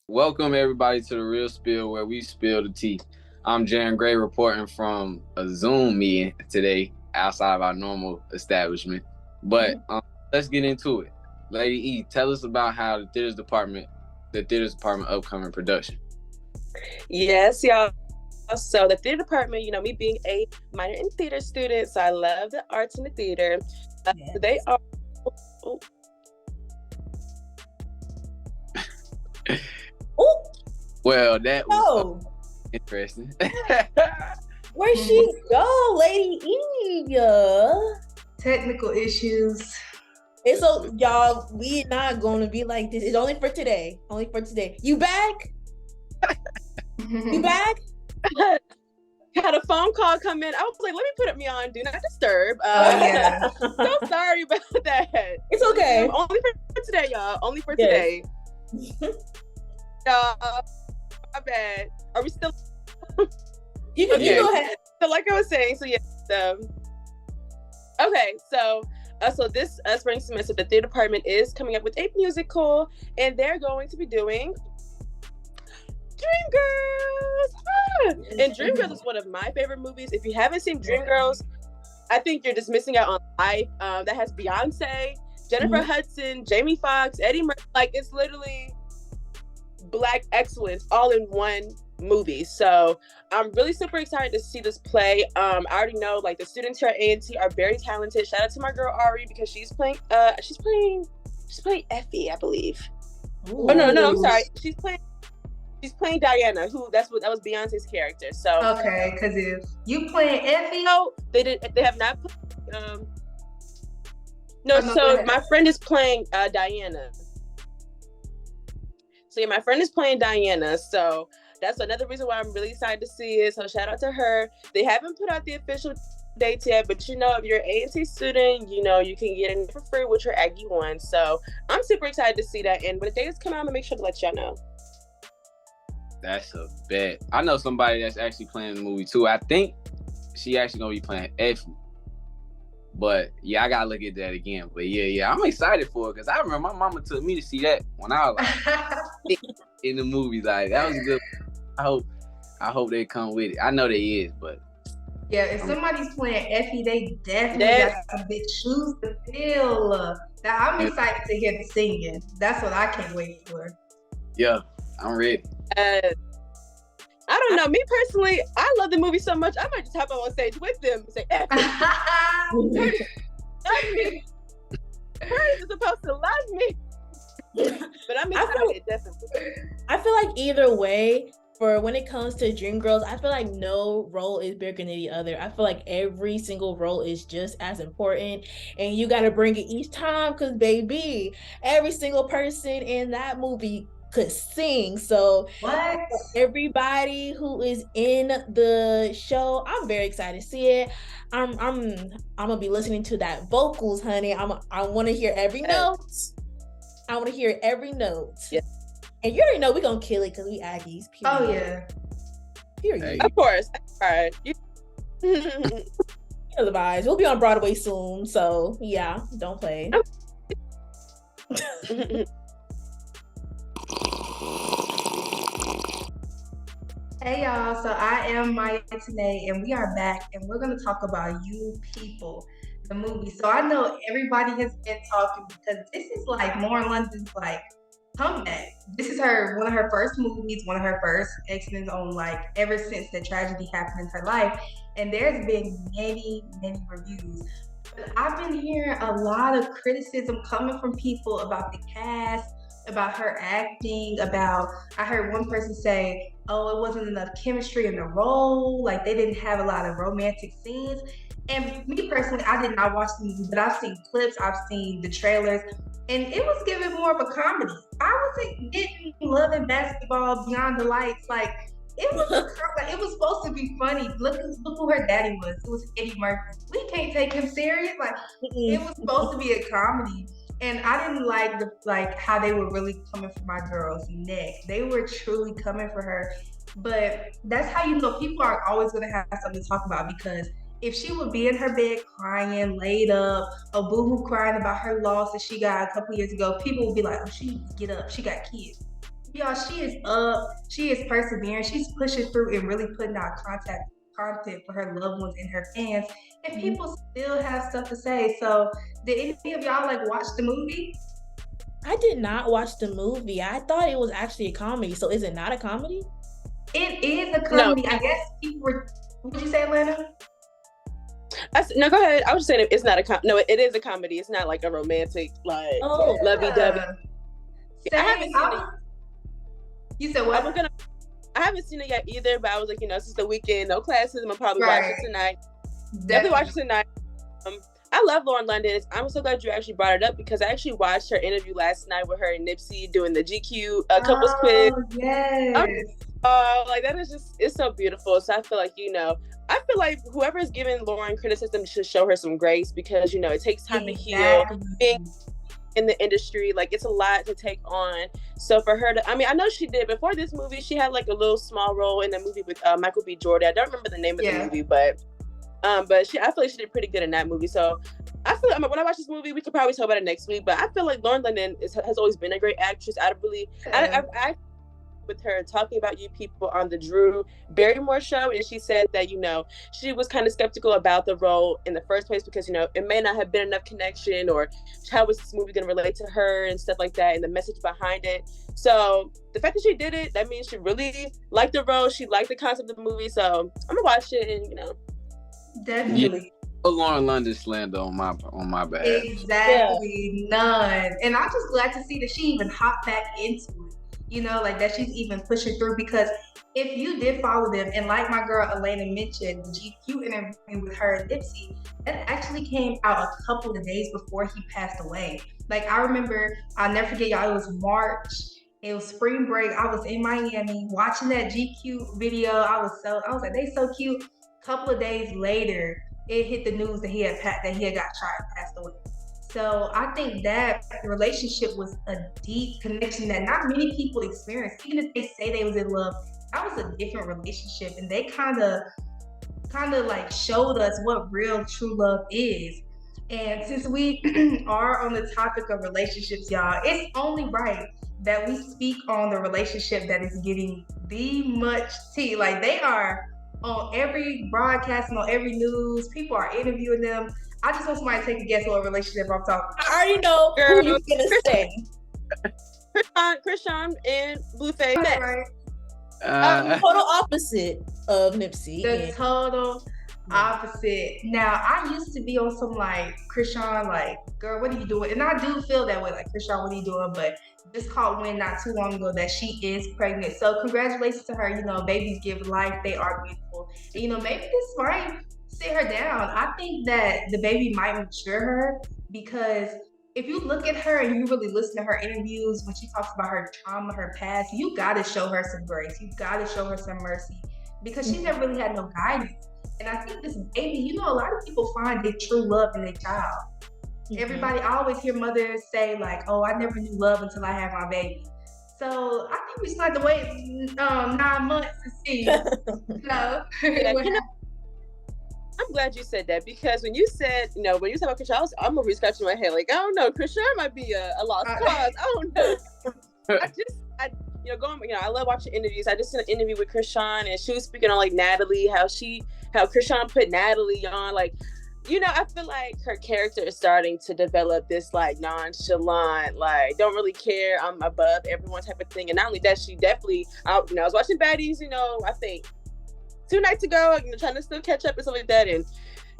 Welcome everybody to the Real Spill, where we spill the tea. I'm Jarren G reporting from a Zoom meeting today outside of our normal establishment. But let's get into it. Lady E, tell us about how the theaters department upcoming production. Yes, y'all. So the theater department, me being a minor in theater student, so I love the arts and the theater. Yes. They are. Oh, Well, that was no. interesting. Where'd she go, Lady Eve? Technical issues. And so, y'all, we not gonna be like this. It's only for today. Only for today. You back? You back? Had a phone call come in. I was like, let me put me on Do Not Disturb. Yeah. So sorry about that. It's okay. Only for today, y'all. Only for today. My bad. Are we still? You can go ahead. So like I was saying, so this spring semester, the theater department is coming up with a musical, and they're going to be doing Dreamgirls. And Dreamgirls is one of my favorite movies. If you haven't seen Dreamgirls, I think you're just missing out on life. That has Beyonce, Jennifer Hudson, Jamie Foxx, Eddie Murphy. Like, it's literally Black excellence all in one movie. So I'm really super excited to see this play. I already know like the students here at Ayantee are very talented. Shout out to my girl Ari, because she's playing Effie, I believe. Ooh. Oh no, I'm sorry. She's playing Diana, that was Beyonce's character. So okay, because if you playing Effie, no, they have not played, so my friend is playing Diana. So yeah, my friend is playing Diana. So that's another reason why I'm really excited to see it. So shout out to her. They haven't put out the official dates yet, but if you're an A&T student, you can get in for free with your Aggie one. So I'm super excited to see that. And when the dates come out, I'm gonna make sure to let y'all know. That's a bet. I know somebody that's actually playing the movie too. I think she actually gonna be playing Effie. But yeah, I gotta look at that again. But yeah, I'm excited for it because I remember my mama took me to see that when I was like in the movie. Like that was good. I hope they come with it. I know they is, but yeah, if somebody's playing Effie, they definitely got some big shoes to fill. I'm excited to hear the singing. That's what I can't wait for. Yeah, I'm ready. I don't know. Me personally, I love the movie so much. I might just hop on stage with them and say, Effie. Her is supposed to love me. But I'm excited, definitely. I feel like either way, for when it comes to Dreamgirls, I feel like no role is bigger than the other. I feel like every single role is just as important, and you got to bring it each time because, baby, every single person in that movie could sing. So what? Everybody who is in the show, I'm very excited to see it. I'm gonna be listening to that vocals, honey. I want to hear every note. I want to hear every note. Yeah. And you already know we're gonna kill it because we Aggies. Period. Oh yeah. Period. Hey. Of course. All right. You know the vibes. We'll be on Broadway soon, so yeah, don't play. Hey y'all, so I am Maiya T, and we are back, and we're going to talk about You People, the movie. So I know everybody has been talking because this is like Lauren London's like comeback. This is one of her first movies, one of her first X-Men's on like ever since the tragedy happened in her life, and there's been many reviews. But I've been hearing a lot of criticism coming from people about the cast, about her acting, I heard one person say, oh, it wasn't enough chemistry in the role, like they didn't have a lot of romantic scenes. And me personally, I did not watch the movie, but I've seen clips, I've seen the trailers, and it was giving more of a comedy. I wasn't getting Love and Basketball, Beyond the Lights, like it was supposed to be funny. Look who her daddy was. It was Eddie Murphy. We can't take him serious. Like it was supposed to be a comedy. And I didn't like how they were really coming for my girl's neck. They were truly coming for her. But that's how you know people are always going to have something to talk about, because if she would be in her bed crying, laid up, a boohoo crying about her loss that she got a couple years ago, people would be like, oh, she get up, she got kids. y'all, she is up. She is persevering. She's pushing through and really putting out content for her loved ones and her fans. And people still have stuff to say. So, did any of y'all like watch the movie? I did not watch the movie. I thought it was actually a comedy. So is it not a comedy? It is a comedy. No. I guess people were. What did you say, Atlanta? No, go ahead. I was just saying it's not no, it is a comedy. It's not like a romantic, like lovey-dovey. I haven't seen it. You said what? I haven't seen it yet either, but I was like, since the weekend, no classes, I'm gonna probably watch it tonight. Definitely watch it tonight. I love Lauren London. I'm so glad you actually brought it up because I actually watched her interview last night with her and Nipsey doing the GQ couples quiz. Yes. Like that is it's so beautiful. So I feel like, I feel like whoever is giving Lauren criticism should show her some grace because, it takes time to heal. Being in the industry, like it's a lot to take on. So for her to, I know she did before this movie, she had like a little small role in the movie with Michael B. Jordan. I don't remember the name of the movie, but I feel like she did pretty good in that movie. So I feel when I watch this movie, we could probably talk about it next week. But I feel like Lauren London has always been a great actress. I with her talking about you people on the Drew Barrymore show, and she said that she was kind of skeptical about the role in the first place because it may not have been enough connection, or how was this movie going to relate to her and stuff like that, and the message behind it. So the fact that she did it, that means she really liked the role, she liked the concept of the movie. So I'm gonna watch it, and definitely. Lauren London slander on my bad. Exactly, none. And I'm just glad to see that she even hopped back into it. Like that she's even pushing through, because if you did follow them, and like my girl Elaina mentioned, the GQ interview with her and Nipsey, that actually came out a couple of days before he passed away. Like I remember, I'll never forget, y'all, it was March, it was spring break, I was in Miami watching that GQ video. I was like, they so cute. A couple of days later, it hit the news that he had got shot and passed away. So I think that relationship was a deep connection that not many people experience. Even if they say they was in love, that was a different relationship, and they kind of like showed us what real true love is. And since we are on the topic of relationships, y'all, it's only right that we speak on the relationship that is getting the much tea. Like they are on every broadcast and on every news. People are interviewing them. I just want somebody to take a guess what relationship I'm talking about. I already know who you're gonna say. Krishan and Blueface. Right. Total opposite of Nipsey. The total opposite. Now, I used to be on some like, Krishan, like, girl, what are you doing? And I do feel that way, like, Krishan, what are you doing? But just caught wind not too long ago that she is pregnant. So congratulations to her. Babies give life. They are beautiful. And, maybe this might sit her down. I think that the baby might mature her, because if you look at her and you really listen to her interviews when she talks about her trauma, her past, you got to show her some grace. You got to show her some mercy, because she never really had no guidance. And I think this baby, a lot of people find their true love in their child. Mm-hmm. Everybody, I always hear mothers say like, oh, I never knew love until I had my baby. So I think we just have to wait 9 months to see. I'm glad you said that, because when you said, when you said about Krishan, I'm gonna be scratching my head like, I don't know, Krishan might be a lost cause. I don't know. I love watching interviews. I just did an interview with Krishan, and she was speaking on like Natalie, how Krishan put Natalie on, like, I feel like her character is starting to develop this like nonchalant, like don't really care, I'm above everyone type of thing. And not only that, she definitely, I was watching Baddies, I think 2 nights ago, trying to still catch up and stuff like that. And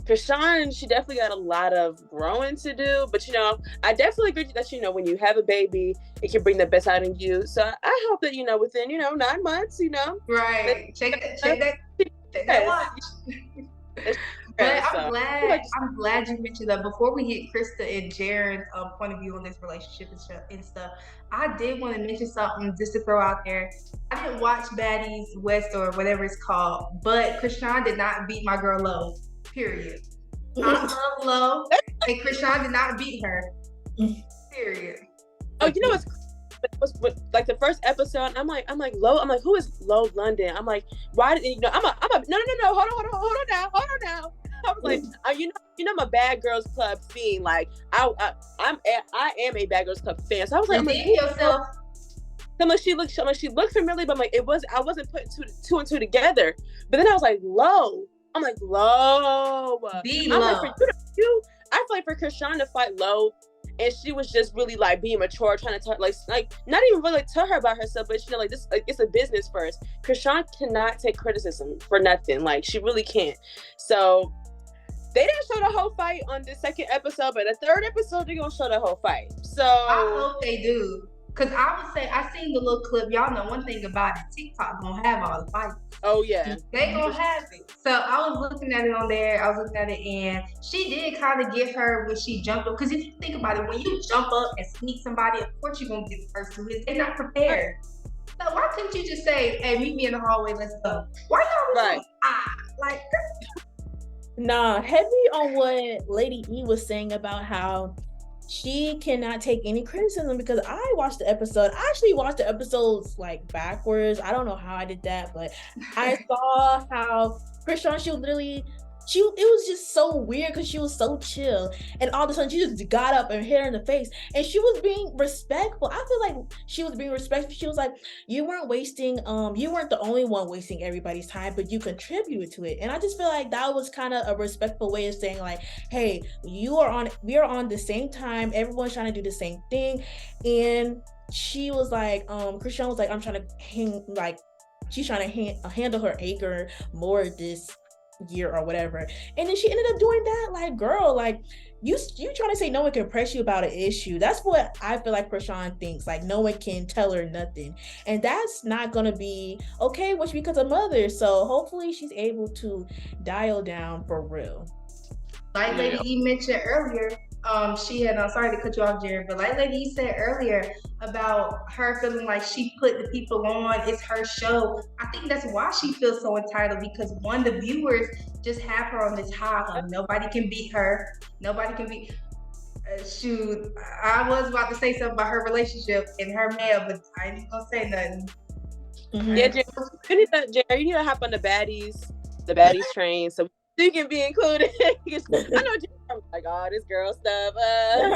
Krishan, she definitely got a lot of growing to do. But, I definitely agree that, when you have a baby, it can bring the best out in you. So I hope that, within, 9 months, Right. Check that watch. But I'm glad you mentioned that. Before we get Chrysta and Jarren's point of view on this relationship and stuff, I did want to mention something just to throw out there. I didn't watch Baddies West or whatever it's called, but Krishan did not beat my girl Lo. Period. I love Lo, and Krishan did not beat her. Period. Oh, what's like the first episode? I'm like Lo. I'm like, who is Lo London? I'm like, why did no. Hold on now. I was like, I'm a Bad Girls Club fiend. Like, I am a Bad Girls Club fan. So I was like, yourself. I'm like, she looked familiar, but I'm like, I wasn't putting two and two together. But then I was like, low. I'm like, low. Be I'm low. like, for you, I feel like for Krishan to fight low, and she was just really like being mature, trying to tell, like not even really like, tell her about herself, but like this, like it's a business first. Krishan cannot take criticism for nothing. Like she really can't. So they didn't show the whole fight on the second episode, but the third episode they're gonna show the whole fight. So I hope they do. Cause I would say I seen the little clip. Y'all know one thing about it. TikTok gonna have all the fights. Oh yeah, they gonna have it. So I was looking at it on there. I was looking at it, and she did kind of get her when she jumped up. Cause if you think about it, when you jump up and sneak somebody, of course you're gonna get the first two hits. They're not prepared. So why couldn't you just say, "Hey, meet me in the hallway. Let's go"? Why y'all right? Like. Nah, heavy on what Lady E was saying about how she cannot take any criticism, because I watched the episode. I actually watched the episodes like backwards. I don't know how I did that, but I saw how Krishan, it was just so weird because she was so chill, and all of a sudden she just got up and hit her in the face, and she was being respectful. I feel like she was being respectful. She was like, you weren't the only one wasting everybody's time, but you contributed to it. And I just feel like that was kind of a respectful way of saying like, hey, we are on the same time, everyone's trying to do the same thing. And she was like, Krishan was like, she's trying to handle her anger more this year or whatever. And then she ended up doing that. Like, girl, like you trying to say no one can press you about an issue. That's what I feel like Krishan thinks. Like no one can tell her nothing, and that's not gonna be okay when she becomes a mother. So hopefully she's able to dial down for real. Like Lady E mentioned earlier, she had, I'm sorry to cut you off, Jarren, but like Lady E said earlier about her feeling like she put the people on, it's her show. I think that's why she feels so entitled, because one, the viewers just have her on this high of nobody can beat her. Nobody can beat. Shoot, I was about to say something about her relationship and her male, but I ain't gonna say nothing. Mm-hmm. Yeah, Jarren, you need to hop on the baddies train, so you can be included. I know I'm like, oh, this girl stuff.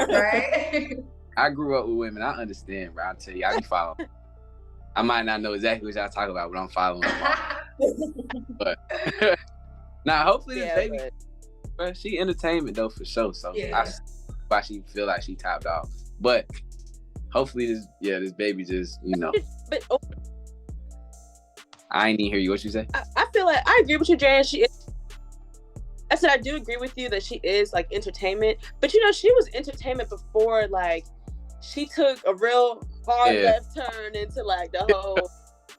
Right? I grew up with women. I understand, bro. I'll tell you, I be following. I might not know exactly what y'all talk about, but I'm following them all. But now, hopefully this baby, bro, she entertainment though for sure. So I see why she feel like she topped off. But hopefully this baby just, But I ain't even hear you. What you say? I feel like I agree with you, Jarren. I said I do agree with you that she is like entertainment, but she was entertainment before like she took a real hard left turn into like the whole.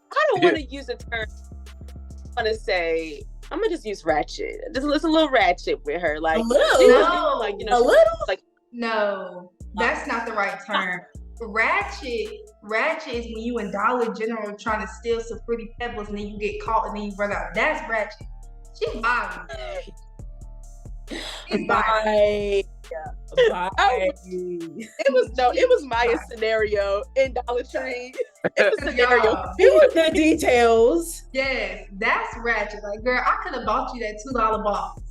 I don't want to use the term. I want to say I'm gonna just use ratchet. Just a little ratchet with her, like a little. She was doing, like a little. Like no, that's not the right term. Ratchet is when you in Dollar General trying to steal some Fruity Pebbles and then you get caught and then you run out. That's ratchet. She's violent. Bye. It was Maiya's scenario in Dollar Tree. It was scenario. It was the details. Yes, that's ratchet. Like, girl, I could have bought you that $2 box.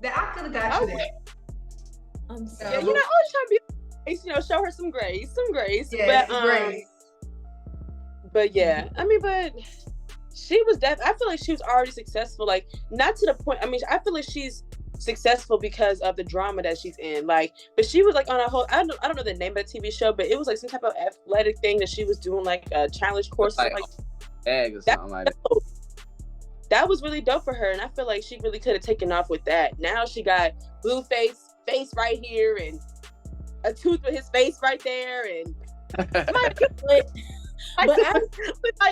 That I could have got you that. I'm sorry. Yeah, always trying to be nice, show her some grace. Yeah, grace. But yeah, I mean, but she was I feel like she was already successful. Like, not to the point. I mean, I feel like she's successful because of the drama that she's in. Like, but she was like on a whole. I don't know the name of the TV show, but it was like some type of athletic thing that she was doing, like a challenge course, like egg or something like that. That was really dope for her, and I feel like she really could have taken off with that. Now she got blue face right here, and a tooth with his face right there, and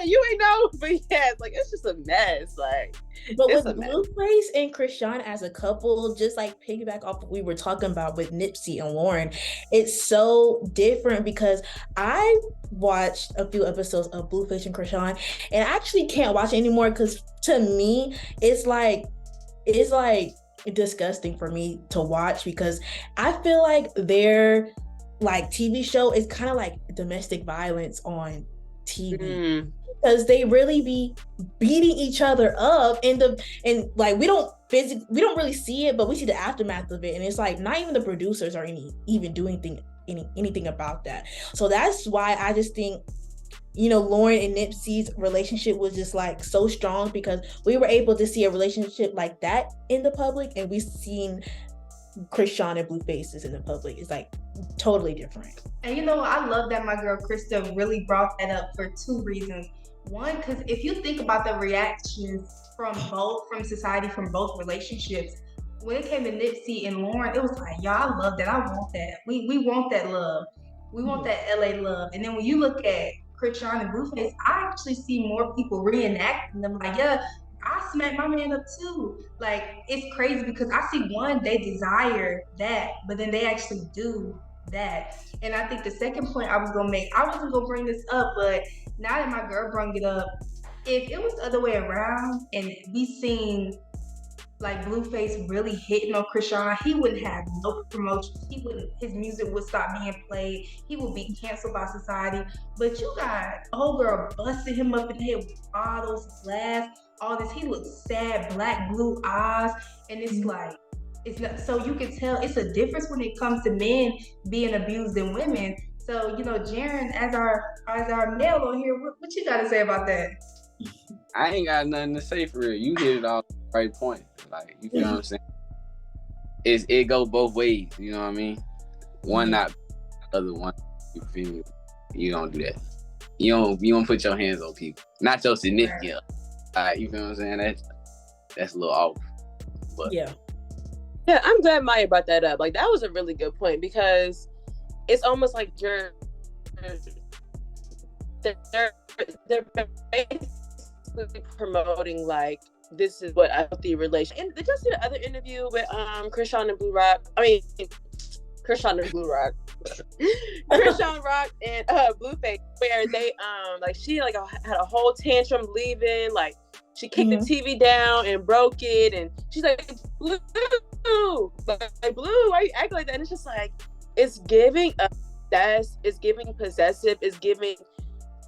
you ain't know, but yeah, it's like it's just a mess. Like, but with Blueface and Krishan as a couple, just like piggyback off what we were talking about with Nipsey and Lauren, it's so different because I watched a few episodes of Blueface and Krishan, and I actually can't watch it anymore because to me, it's like disgusting for me to watch because I feel like their like TV show is kind of like domestic violence on TV because they really be beating each other up and like we don't really see it, but we see the aftermath of it, and it's like not even the producers are even doing anything about that. So that's why I just think Lauren and Nipsey's relationship was just like so strong because we were able to see a relationship like that in the public, and we've seen Chrisean and Blueface's in the public. It's like totally different. And I love that my girl Chrysta really brought that up for two reasons. One, because if you think about the reactions from society, from both relationships, when it came to Nipsey and Lauren, it was like, y'all, I love that. I want that. We want that love. We want that LA love. And then when you look at Chrisean and Blueface, I actually see more people reenacting them. Like, yeah, I smacked my man up too. Like, it's crazy because I see one, they desire that, but then they actually do that. And I think the second point I was gonna make, I wasn't gonna bring this up, but now that my girl brought it up, if it was the other way around and we seen like Blueface really hitting on Chrisean, he wouldn't have no promotion. His music would stop being played. He would be canceled by society. But you got a whole girl busting him up in the head with bottles, glass, all this. He looks sad, black, blue eyes, and it's like, it's not. So you can tell it's a difference when it comes to men being abused than women. So Jarren, as our male on here, what you got to say about that? I ain't got nothing to say for real. You hit it all the right point. Like, you feel what I'm saying? It go both ways. You know what I mean? One not the other one. You feel me? You don't do that. You don't put your hands on people. Not your significant. You feel what I'm saying? That's a little off. But yeah, I'm glad Maiya brought that up. Like, that was a really good point because it's almost like they're basically promoting like this is what a healthy relation. And did you see the other interview with Chrisean and Blue Rock? I mean, Chrisean and Blue Rock, Chrisean Rock and Blueface, where they like she like had a whole tantrum leaving, like she kicked the TV down and broke it, and she's like, Blue, like Blue, why you acting like that? And it's just like it's giving it's giving possessive, it's giving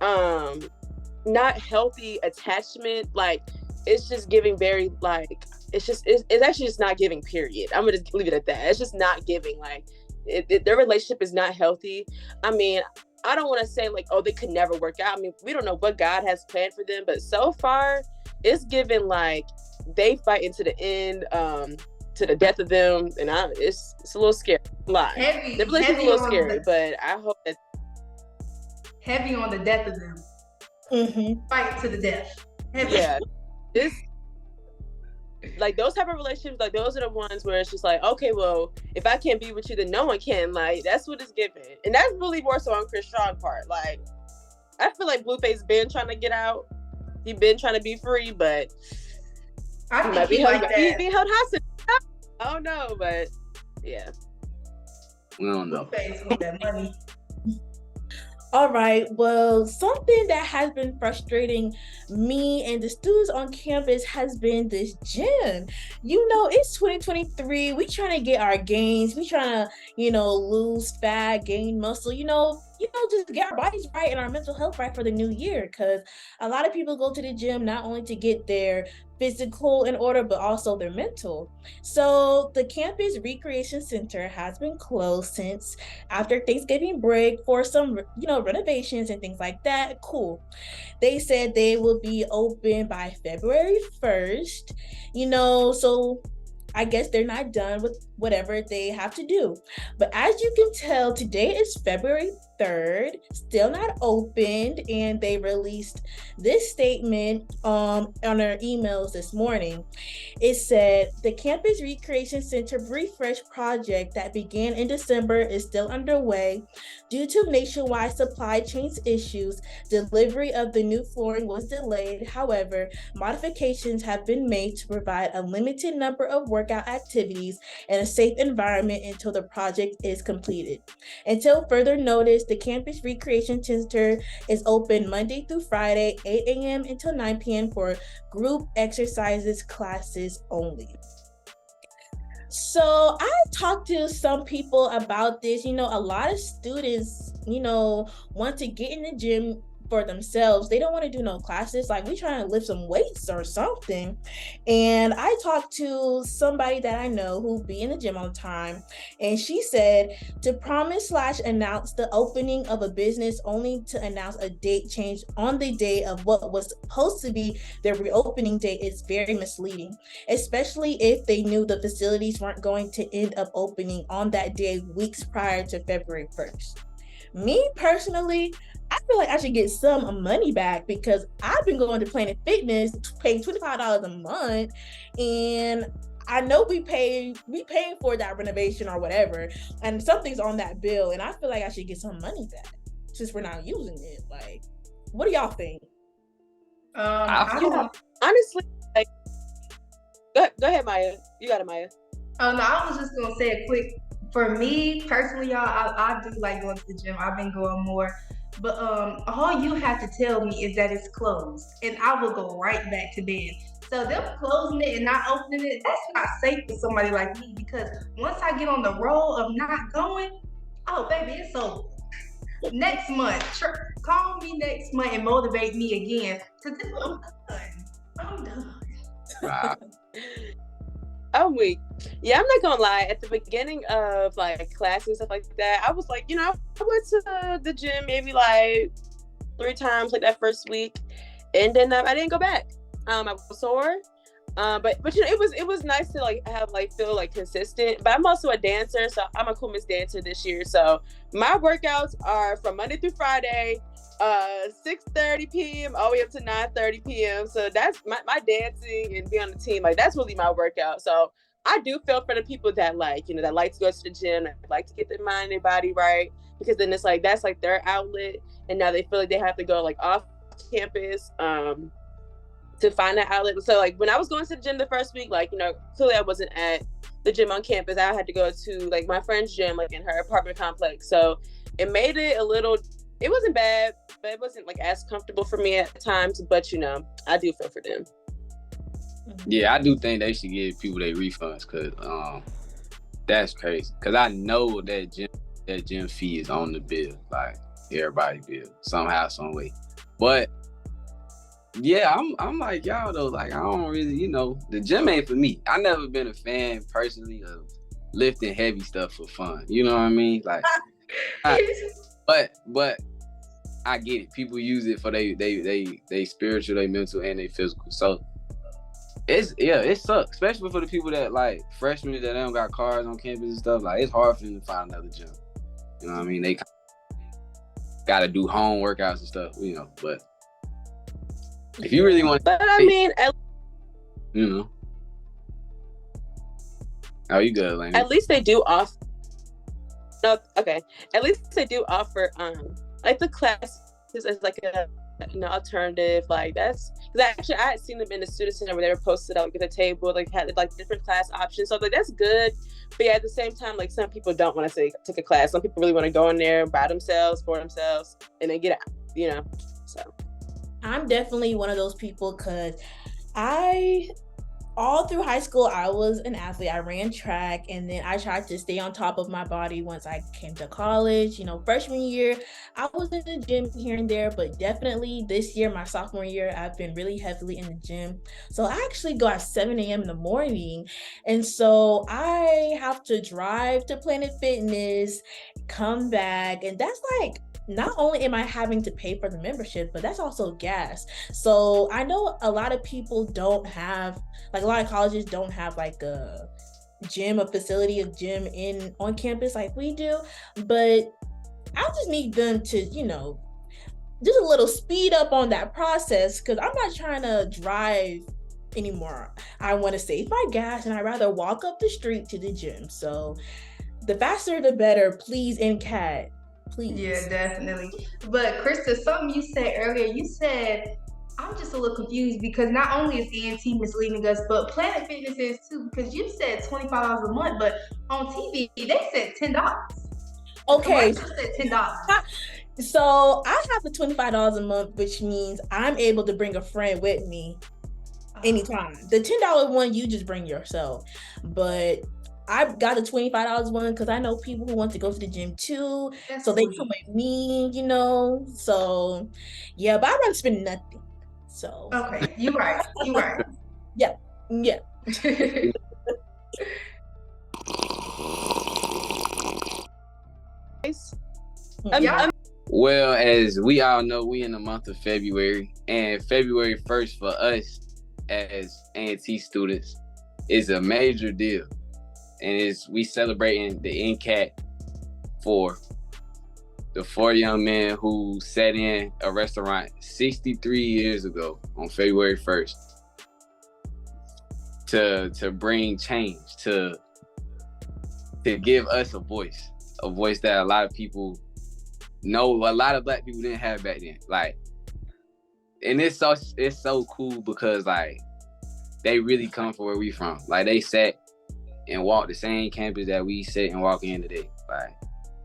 not healthy attachment, like it's just giving very like it's actually just not giving, period. I'm gonna just leave it at that. It's just not giving, like their relationship is not healthy. I mean, I don't want to say like, oh, they could never work out. I mean, we don't know what God has planned for them, but so far it's given like they fight into the end, to the death of them, and it's a little scary. Lie. The relationship's a little scary, but I hope that heavy on the death of them. Fight to the death. Heavy. Yeah. This, like those type of relationships, like those are the ones where it's just like, okay, well, if I can't be with you, then no one can. Like, that's what it's giving. And that's really more so on Chrisean's part. Like, I feel like Blueface been trying to get out. He been trying to be free, but I think he held hostage. I don't know, but yeah. We don't know. Blueface with that money. All right, well, something that has been frustrating me and the students on campus has been this gym. It's 2023. We trying to get our gains. We trying to, lose fat, gain muscle, just get our bodies right and our mental health right for the new year. Because a lot of people go to the gym not only to get their physical in order, but also their mental. So the campus recreation center has been closed since after Thanksgiving break for some, renovations and things like that. Cool. They said they will be open by February 1st, so I guess they're not done with whatever they have to do. But as you can tell, today is February 3rd, still not opened, and they released this statement on their emails this morning. It said, the Campus Recreation Center refresh project that began in December is still underway. Due to nationwide supply chain issues, delivery of the new flooring was delayed. However, modifications have been made to provide a limited number of workout activities and a safe environment until the project is completed. Until further notice, the Campus Recreation Center is open Monday through Friday, 8 a.m. until 9 p.m. for group exercises classes only. So I talked to some people about this. A lot of students, want to get in the gym for themselves. They don't want to do no classes. Like, we trying to lift some weights or something. And I talked to somebody that I know who be in the gym all the time, and she said to promise/announce the opening of a business only to announce a date change on the day of what was supposed to be their reopening date is very misleading, especially if they knew the facilities weren't going to end up opening on that day weeks prior to February 1st. Me personally, I feel like I should get some money back because I've been going to Planet Fitness paying $25 a month, and I know we paying for that renovation or whatever, and something's on that bill, and I feel like I should get some money back since we're not using it. Like, what do y'all think? I don't. Honestly, like, go ahead, Maiya. You got it, Maiya. No, I was just gonna say a quick. For me personally, y'all, I do like going to the gym. I've been going more, but all you have to tell me is that it's closed, and I will go right back to bed. So them closing it and not opening it, that's not safe for somebody like me, because once I get on the roll of not going, oh baby, it's over. Next month, call me next month and motivate me again, because I'm done. I'm done. Wow. I'm weak. Yeah, I'm not gonna lie. At the beginning of like class and stuff like that, I was like, I went to the gym maybe like 3 times like that first week, and then I didn't go back. I was sore, but it was nice to like have like feel like consistent. But I'm also a dancer, so I'm a cool Miss Dancer this year. So my workouts are from Monday through Friday, 6:30 p.m. all the way up to 9:30 p.m. So that's my dancing and being on the team. Like, that's really my workout. So I do feel for the people that like, that like to go to the gym, that like to get their mind and their body right, because then it's like that's like their outlet, and now they feel like they have to go like off campus to find that outlet. So like when I was going to the gym the first week, like, clearly I wasn't at the gym on campus. I had to go to like my friend's gym, like in her apartment complex. So it made it a little, it wasn't bad, but it wasn't like as comfortable for me at times. But I do feel for them. Yeah, I do think they should give people their refunds, because that's crazy. Because I know that gym fee is on the bill, like everybody bill somehow, some way. But yeah, I'm like y'all though. Like, I don't really, the gym ain't for me. I never been a fan personally of lifting heavy stuff for fun. You know what I mean? Like, but I get it. People use it for they spiritual, they mental, and they physical. So it sucks, especially for the people that like freshmen that don't got cars on campus and stuff. Like, it's hard for them to find another gym. You know what I mean? They got to do home workouts and stuff. But if you really want, but I mean, oh, you good, Elaina? At least they do offer. No, okay. At least they do offer like the classes as like an alternative. Like, that's because actually I had seen them in the student center where they were posted out like at the table, like had like different class options. So like that's good. But yeah, at the same time, like some people don't want to take a class. Some people really want to go in there by themselves, for themselves, and then get out. So I'm definitely one of those people, because all through high school, I was an athlete. I ran track, and then I tried to stay on top of my body once I came to college. Freshman year, I was in the gym here and there, but definitely this year, my sophomore year, I've been really heavily in the gym. So I actually go at 7 a.m. in the morning, and so I have to drive to Planet Fitness, come back, and that's like, not only am I having to pay for the membership, but that's also gas. So I know a lot of people don't have, like a lot of colleges don't have like a gym, a gym on campus like we do. But I just need them to, just a little speed up on that process, because I'm not trying to drive anymore. I want to save my gas, and I'd rather walk up the street to the gym. So the faster the better, please, NCAT. Please. Yeah, definitely. But Chrysta, something you said earlier, you said, I'm just a little confused, because not only is Ayantee misleading us, but Planet Fitness is too, because you said $25 a month, but on TV, they said $10. Okay. You said $10. So I have the $25 a month, which means I'm able to bring a friend with me anytime. The $10 one, you just bring yourself. But I got the $25 one because I know people who want to go to the gym too. That's So they sweet. come with me, you know. So yeah, but I'd rather spend nothing. So Okay, you right. You right. yeah. Yeah. Well, as we all know, we in the month of February, and February 1st for us as Ayantee students is a major deal, and we celebrating the NCAT for the 4 young men who sat in a restaurant 63 years ago on February 1st to bring change, to give us a voice that a lot of people know, a lot of Black people didn't have back then. Like, and it's so cool because like they really come from where we from. Like they sat and walked the same campus that we sit and walk in today. Like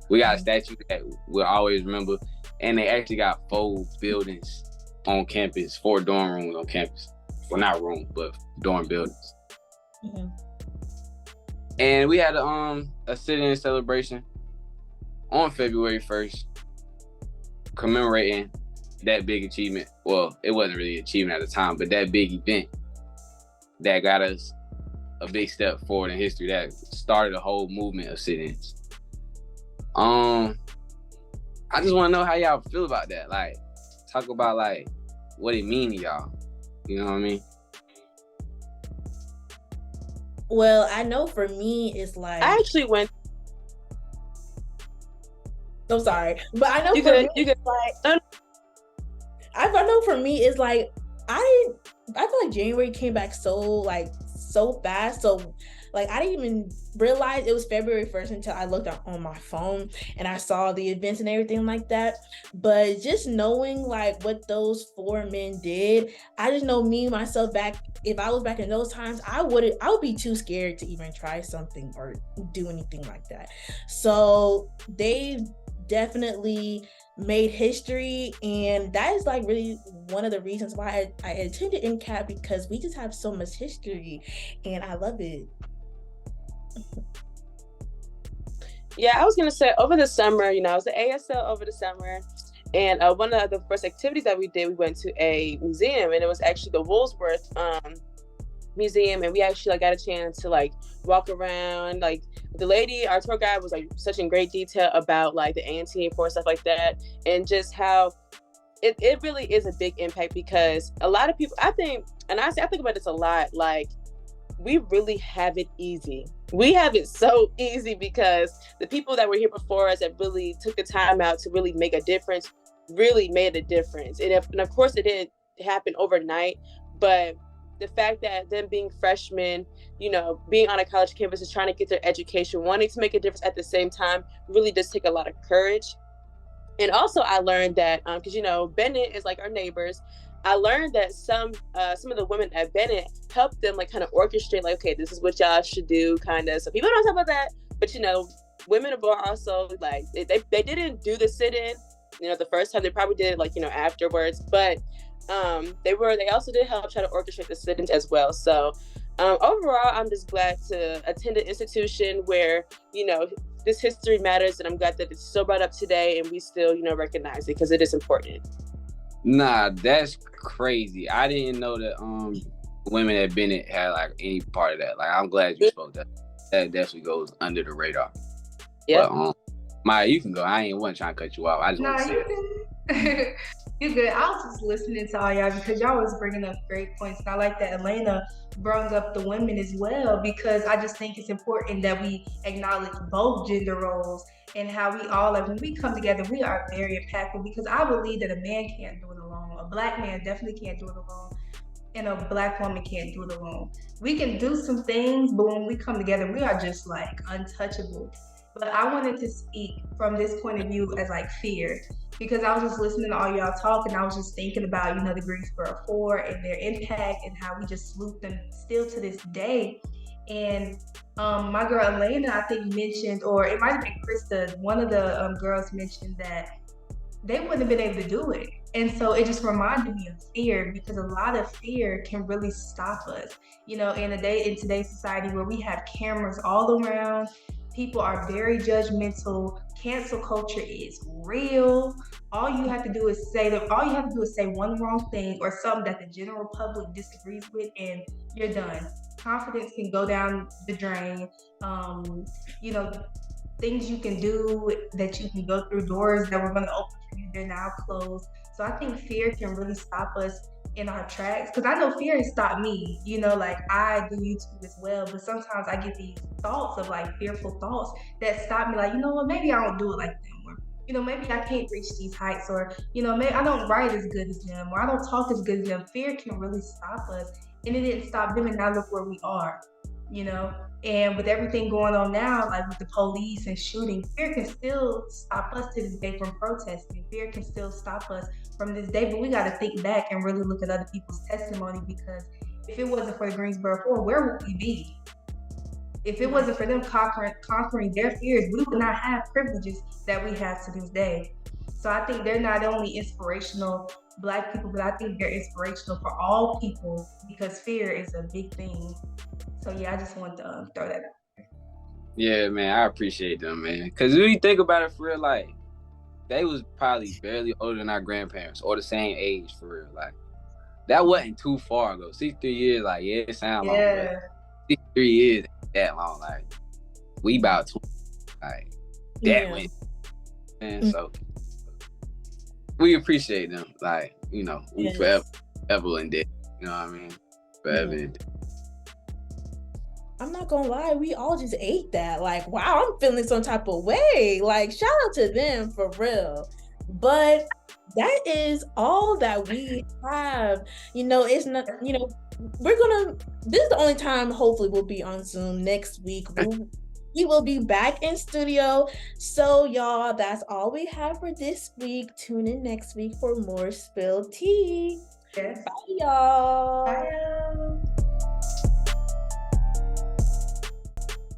we got a statue that we'll always remember, and they actually got 4 buildings on campus, 4 dorm rooms on campus. Well, not rooms, but dorm buildings. Mm-hmm. And we had a sit-in celebration on February 1st, commemorating that big achievement. Well, it wasn't really an achievement at the time, but that big event that got us a big step forward in history, that started a whole movement of sit-ins. I just want to know how y'all feel about that. Like, talk about like what it mean to y'all. You know what I mean? Well, I know for me, it's like I actually went. I'm sorry, but I know You for could- me, you could- like I know for me, it's like I feel like January came back so fast. So like I didn't even realize it was February 1st until I looked on my phone and I saw the events and everything like that. But just knowing like what those 4 men did, I just know me myself back. If I was back in those times, I would be too scared to even try something or do anything like that. So they definitely made history, and that is like really one of the reasons why I attended NCAT, because we just have so much history and I love it. Yeah, I was gonna say over the summer, you know, I was the ASL over the summer, and one of the first activities that we did, we went to a museum, and it was actually the Woolsworth museum, and we actually like got a chance to like walk around. Like the lady, our tour guide was like such in great detail about like the Ayantee stuff like that, and just how it really is a big impact, because a lot of people, I think, and I think about this a lot, like we really have it easy. We have it so easy because the people that were here before us that really took the time out to really make a difference really made a difference. And of course it didn't happen overnight, but the fact that them being freshmen, you know, being on a college campus is trying to get their education, wanting to make a difference at the same time, really does take a lot of courage. And also I learned that, because, you know, Bennett is like our neighbors, I learned that some of the women at Bennett helped them like kind of orchestrate, like, okay, this is what y'all should do, kind of. So people don't talk about that, but you know, women are also like they didn't do the sit-in, you know, the first time. They probably did it like, you know, afterwards, but they also did help try to orchestrate the sit-ins as well. So overall, I'm just glad to attend an institution where, you know, this history matters, and I'm glad that it's still brought up today and we still, you know, recognize it because it is important. Nah, that's crazy. I didn't know that women at Bennett had like any part of that. Like, I'm glad you spoke that. That definitely goes under the radar. Yeah. But Maiya, you can go. I ain't trying to cut you off. I just want to say it. You good. I was just listening to all y'all because y'all was bringing up great points. And I like that Elaina brought up the women as well, because I just think it's important that we acknowledge both gender roles and how we all, like, when we come together, we are very impactful, because I believe that a man can't do it alone. A Black man definitely can't do it alone. And a Black woman can't do it alone. We can do some things, but when we come together, we are just like untouchable. But I wanted to speak from this point of view as like fear, because I was just listening to all y'all talk, and I was just thinking about, you know, the Greensboro Four and their impact and how we just salute them still to this day. And my girl Elaina, I think, mentioned, or it might have been Chrysta, one of the girls mentioned that they wouldn't have been able to do it. And so it just reminded me of fear, because a lot of fear can really stop us. You know, in today's society where we have cameras all around, people are very judgmental. Cancel culture is real. All you have to do is say one wrong thing or something that the general public disagrees with, and you're done. Confidence can go down the drain. You know, things you can do, that you can go through, doors that were going to open for you, they're now closed. So I think fear can really stop us in our tracks, because I know fear has stopped me. You know, like, I do YouTube as well, but sometimes I get these thoughts of like fearful thoughts that stop me, like, you know what, maybe I don't do it like them, or you know, maybe I can't reach these heights, or you know, maybe I don't write as good as them, or I don't talk as good as them. Fear can really stop us, and it didn't stop them, and now look where we are, you know. And with everything going on now, like with the police and shooting, fear can still stop us to this day from protesting. Fear can still stop us from this day, but we got to think back and really look at other people's testimony, because if it wasn't for the Greensboro Four, where would we be? If it wasn't for them conquering their fears, we would not have privileges that we have to this day. So I think they're not only inspirational Black people, but I think they're inspirational for all people, because fear is a big thing. So yeah, I just wanted to throw that out. Yeah, man, I appreciate them, man. Because when you think about it, for real, like, they was probably barely older than our grandparents, or the same age, for real. Like, that wasn't too far ago. 63 years, like, yeah, it sounds long, but 63 years ain't that long. Like, we about 20, like, that went. And so, we appreciate them. Like, you know, we forever in debt. You know what I mean? Forever in debt. I'm not gonna lie, we all just ate that. Like, wow, I'm feeling some type of way. Like, shout out to them for real. But that is all that we have. You know, it's not, you know, this is the only time hopefully we'll be on Zoom. Next week we will be back in studio. So y'all, that's all we have for this week. Tune in next week for more spilled tea. Yes. Bye y'all. Bye.